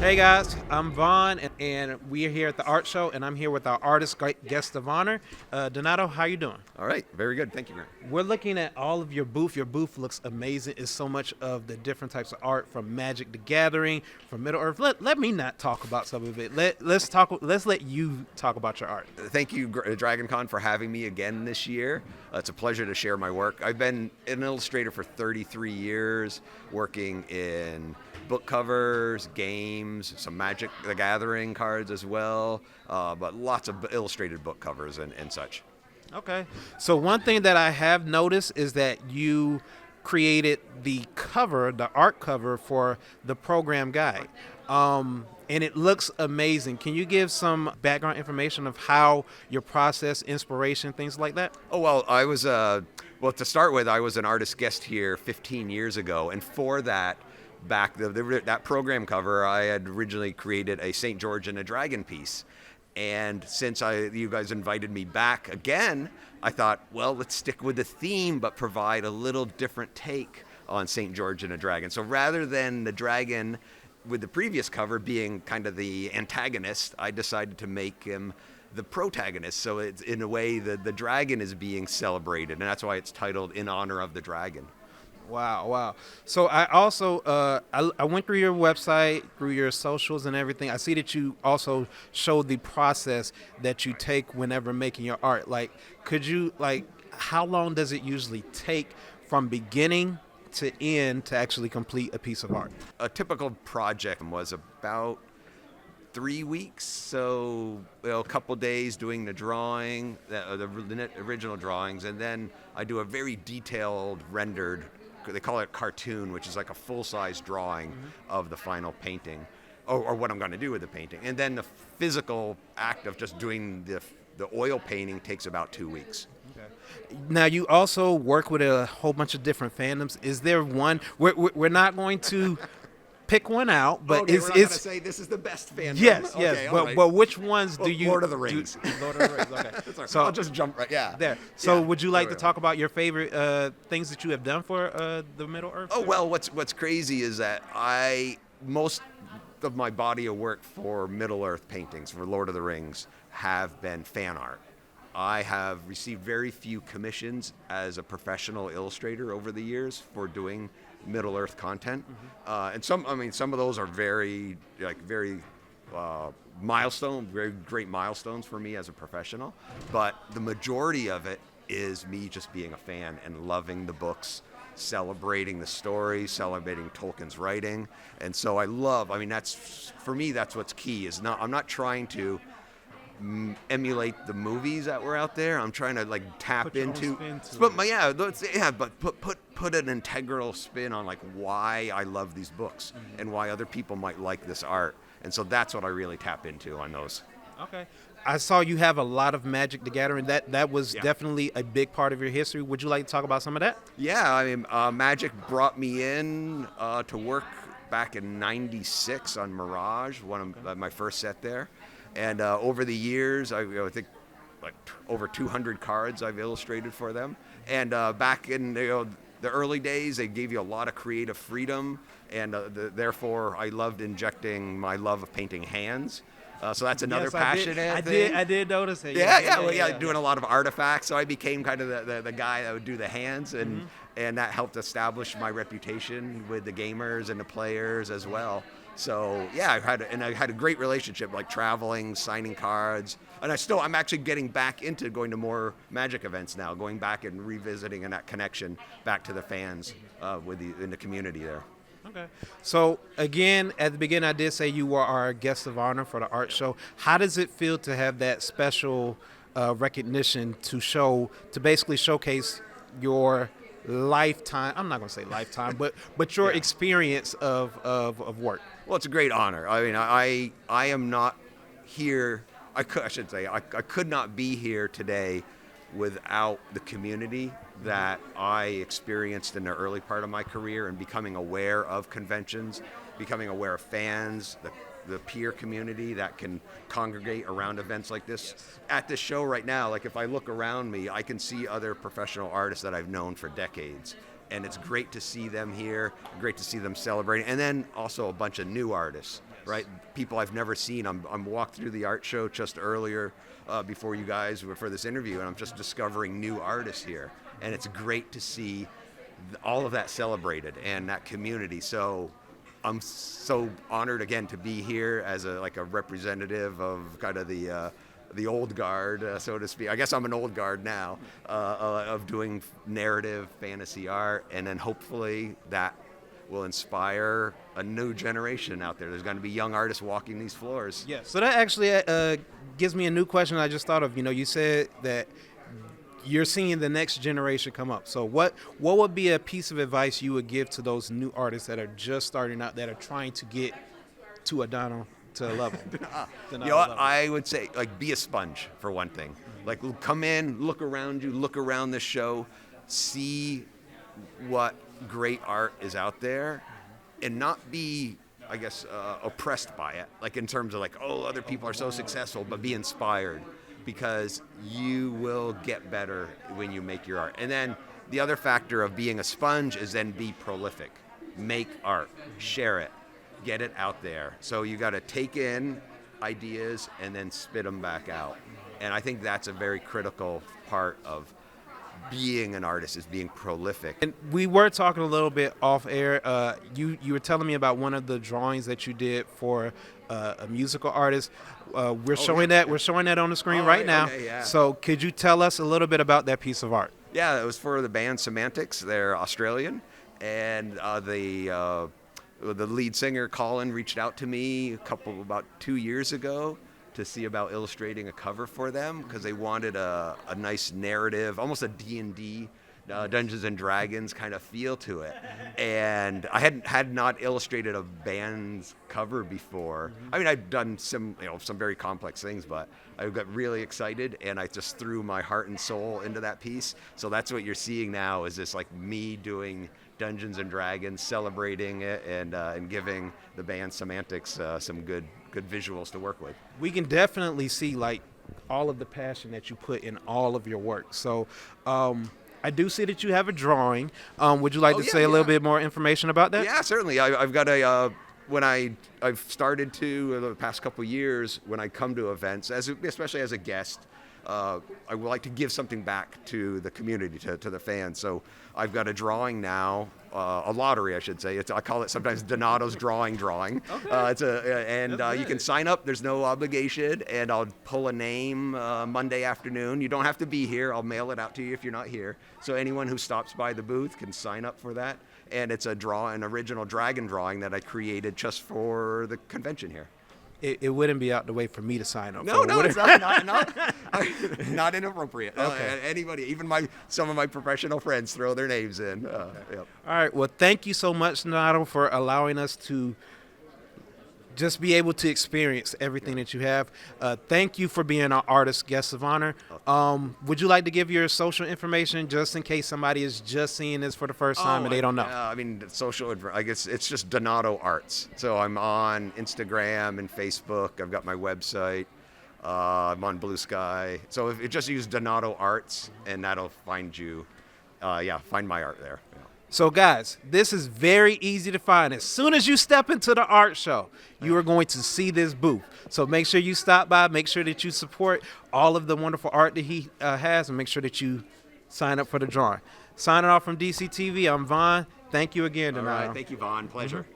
Hey guys, I'm Vaughn, and we are here at the art show, and I'm here with our artist guest of honor, Donato. How you doing? All right, very good. Thank you, Grant. We're looking at all of your booth. Your booth looks amazing. It's so much of the different types of art, from Magic the Gathering, from Middle Earth. Let me not talk about some of it. Let's let you talk about your art. Thank you, DragonCon, for having me again this year. It's a pleasure to share my work. I've been an illustrator for 33 years, working in book covers, games, some Magic the Gathering cards as well, but lots of illustrated book covers and such. Okay. So one thing that I have noticed is that you created the cover, the art cover for the program guide. And it looks amazing. Can you give some background information of how your process, inspiration, things like that? Oh, well, to start with, I was an artist guest here 15 years ago, and for that, that program cover, I had originally created a St. George and a Dragon piece. And since you guys invited me back again, I thought, well, let's stick with the theme, but provide a little different take on St. George and a Dragon. So rather than the dragon with the previous cover being kind of the antagonist, I decided to make him the protagonist. So it's, in a way, the dragon is being celebrated, and that's why it's titled In Honor of the Dragon. Wow. So I also I went through your website, through your socials and everything. I see that you also show the process that you take whenever making your art. How long does it usually take from beginning to end to actually complete a piece of art? A typical project was about 3 weeks, so a couple days doing the drawing, the original drawings, and then I do a very detailed rendered, they call it cartoon, which is like a full-size drawing of the final painting, or what I'm going to do with the painting. And then the physical act of just doing the oil painting takes about 2 weeks. Okay. Now, you also work with a whole bunch of different fandoms. Is there one? We're not going to pick one out, but we're not going to say this is the best fandom. Yes. Okay, but which ones do you? Lord of the Rings. Lord of the Rings. Okay. Right. So I'll just jump right. Yeah. There. So, Yeah, would you like there to we talk about your favorite things that you have done for the Middle Earth? Oh, well, what's crazy is that most of my body of work for Middle Earth paintings, for Lord of the Rings, have been fan art. I have received very few commissions as a professional illustrator over the years for doing Middle Earth content, and some of those are very very great milestones for me as a professional. But the majority of it is me just being a fan and loving the books, celebrating the story, celebrating Tolkien's writing. And so for me, that's what's key. I'm not trying to emulate the movies that were out there. I'm trying to tap into, put an integral spin on why I love these books and why other people might like this art. And so that's what I really tap into on those. Okay. I saw you have a lot of Magic the Gathering. That was definitely a big part of your history. Would you like to talk about some of that? Yeah, Magic brought me in to work back in '96 on Mirage, one of my first set there. And over the years, I think over 200 cards I've illustrated for them. And back in the early days, they gave you a lot of creative freedom, and therefore I loved injecting my love of painting hands. So that's another passionate thing. I did notice it. Doing a lot of artifacts. So I became kind of the guy that would do the hands, and that helped establish my reputation with the gamers and the players as well. So yeah, I had a great relationship, traveling, signing cards, and I'm actually getting back into going to more Magic events now, going back and revisiting that connection back to the fans in the community there. Okay. So again, at the beginning, I did say you were our guest of honor for the art show. How does it feel to have that special recognition to basically showcase your lifetime? I'm not going to say lifetime, but your experience of work. Well, it's a great honor. I am not here. I could not be here today without the community that I experienced in the early part of my career, and becoming aware of conventions, becoming aware of fans, the peer community that can congregate around events like this. Yes. At this show right now, if I look around me, I can see other professional artists that I've known for decades. And it's great to see them here, great to see them celebrating, and then also a bunch of new artists right? People I've never seen. I'm walked through the art show just earlier before you guys were for this interview, and I'm just discovering new artists here, and it's great to see all of that celebrated and that community. So I'm so honored again to be here as a representative of kind of the old guard, so to speak. I guess I'm an old guard now, of doing narrative fantasy art, and then hopefully that will inspire a new generation out there. There's going to be young artists walking these floors. Yeah. So that actually gives me a new question I just thought of. You said that you're seeing the next generation come up. So what would be a piece of advice you would give to those new artists that are just starting out, that are trying to get to a level? I would say, be a sponge for one thing. Come in, look around you, look around the show, see what great art is out there, and not be, I guess, oppressed by it. In terms of other people are so successful, but be inspired, because you will get better when you make your art. And then the other factor of being a sponge is then be prolific. Make art, share it, get it out there. So you got to take in ideas and then spit them back out. And I think that's a very critical part of being an artist, is being prolific. And we were talking a little bit off air. You were telling me about one of the drawings that you did for a musical artist. We're showing that on the screen right now. Okay, yeah. So could you tell us a little bit about that piece of art? Yeah, it was for the band Semantics. They're Australian, and the lead singer Colin reached out to me about 2 years ago to see about illustrating a cover for them, because they wanted a nice narrative, almost a D&D, Dungeons and Dragons kind of feel to it. And I had not illustrated a band's cover before. I mean, I'd done some very complex things, but I got really excited, and I just threw my heart and soul into that piece. So that's what you're seeing now, is this me doing Dungeons and Dragons, celebrating it, and giving the band Semantics some good visuals to work with. We can definitely see all of the passion that you put in all of your work. So I do see that you have a drawing. Would you like to say a little bit more information about that? Yeah, certainly. I've got I've started to, the past couple of years, when I come to events, especially as a guest, I would like to give something back to the community, to the fans. So I've got a drawing now, a lottery, I should say. I call it sometimes Donato's drawing. Okay. You can sign up. There's no obligation, and I'll pull a name Monday afternoon. You don't have to be here. I'll mail it out to you if you're not here. So anyone who stops by the booth can sign up for that. And it's an original dragon drawing that I created just for the convention here. It wouldn't be out the way for me to sign up. No, it's not inappropriate. Okay. Anybody, even some of my professional friends, throw their names in. Yep. All right. Well, thank you so much, Donato, for allowing us to just be able to experience everything that you have. Thank you for being our artist guest of honor. Would you like to give your social information, just in case somebody is just seeing this for the first time and they don't know? I mean, I guess it's just Donato Arts. So I'm on Instagram and Facebook. I've got my website. I'm on Blue Sky. So if you just use Donato Arts, and that'll find you. Find my art there. Yeah. So guys, this is very easy to find. As soon as you step into the art show, you are going to see this booth. So make sure you stop by, make sure that you support all of the wonderful art that he has, and make sure that you sign up for the drawing. Signing off from DCTV, I'm Vaughn. Thank you again, Donato. All right, thank you, Vaughn. Pleasure.